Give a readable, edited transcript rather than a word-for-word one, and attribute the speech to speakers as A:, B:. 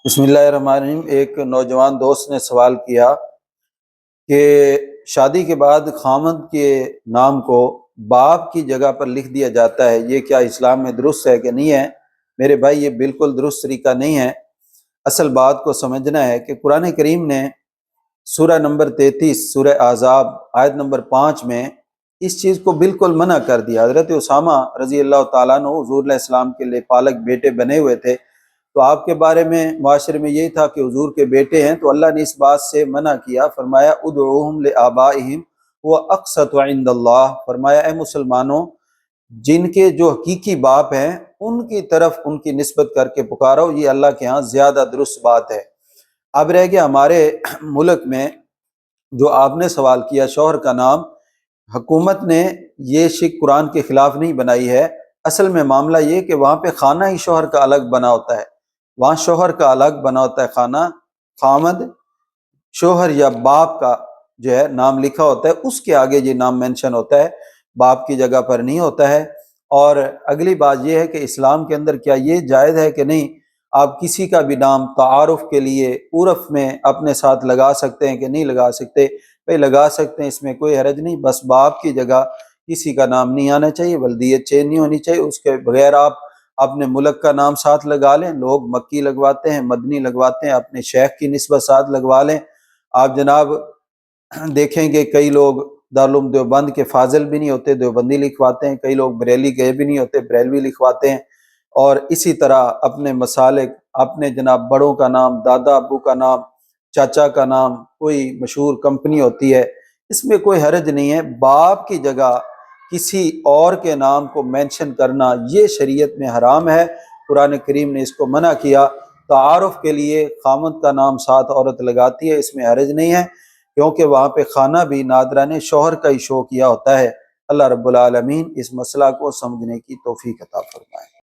A: بسم اللہ الرحمن الرحیم۔ ایک نوجوان دوست نے سوال کیا کہ شادی کے بعد خامند کے نام کو باپ کی جگہ پر لکھ دیا جاتا ہے، یہ کیا اسلام میں درست ہے کہ نہیں ہے؟ میرے بھائی، یہ بالکل درست طریقہ نہیں ہے۔ اصل بات کو سمجھنا ہے کہ قرآن کریم نے سورہ نمبر 33 سورہ احزاب آیت نمبر 5 میں اس چیز کو بالکل منع کر دیا۔ حضرت اسامہ رضی اللہ تعالیٰ عنہ حضور علیہ السلام کے لیے پالک بیٹے بنے ہوئے تھے، تو آپ کے بارے میں معاشرے میں یہی تھا کہ حضور کے بیٹے ہیں، تو اللہ نے اس بات سے منع کیا، فرمایا ادعوہم لآبائہم هو اقسط عند اللہ، فرمایا اے مسلمانوں، جن کے جو حقیقی باپ ہیں ان کی طرف ان کی نسبت کر کے پکارو، یہ اللہ کے ہاں زیادہ درست بات ہے۔ اب رہ گیا ہمارے ملک میں جو آپ نے سوال کیا شوہر کا نام، حکومت نے یہ شک قرآن کے خلاف نہیں بنائی ہے۔ اصل میں معاملہ یہ کہ وہاں پہ خانہ ہی شوہر کا الگ بنا ہوتا ہے، وہاں شوہر کا الگ بنا ہوتا ہے خانہ، خامد شوہر یا باپ کا جو ہے نام لکھا ہوتا ہے، اس کے آگے یہ نام مینشن ہوتا ہے، باپ کی جگہ پر نہیں ہوتا ہے۔ اور اگلی بات یہ ہے کہ اسلام کے اندر کیا یہ جائز ہے کہ نہیں آپ کسی کا بھی نام تعارف کے لیے عرف میں اپنے ساتھ لگا سکتے ہیں کہ نہیں لگا سکتے؟ بھائی لگا سکتے ہیں، اس میں کوئی حرج نہیں، بس باپ کی جگہ کسی کا نام نہیں آنا چاہیے، ولدیت چینج نہیں ہونی چاہیے، اس کے بغیر آپ اپنے ملک کا نام ساتھ لگا لیں۔ لوگ مکی لگواتے ہیں، مدنی لگواتے ہیں، اپنے شیخ کی نسبت ساتھ لگوا لیں۔ آپ جناب دیکھیں گے کئی لوگ دارالعلوم دیوبند کے فاضل بھی نہیں ہوتے، دیوبندی لکھواتے ہیں، کئی لوگ بریلی گئے بھی نہیں ہوتے، بریلوی لکھواتے ہیں۔ اور اسی طرح اپنے مسالک، اپنے جناب بڑوں کا نام، دادا ابو کا نام، چاچا کا نام، کوئی مشہور کمپنی ہوتی ہے، اس میں کوئی حرج نہیں ہے۔ باپ کی جگہ کسی اور کے نام کو مینشن کرنا یہ شریعت میں حرام ہے، قرآن کریم نے اس کو منع کیا۔ تعارف کے لیے خامد کا نام ساتھ عورت لگاتی ہے، اس میں حرج نہیں ہے، کیونکہ وہاں پہ خانہ بھی نادرہ نے شوہر کا ہی شو کیا ہوتا ہے۔ اللہ رب العالمین اس مسئلہ کو سمجھنے کی توفیق عطا فرمائے۔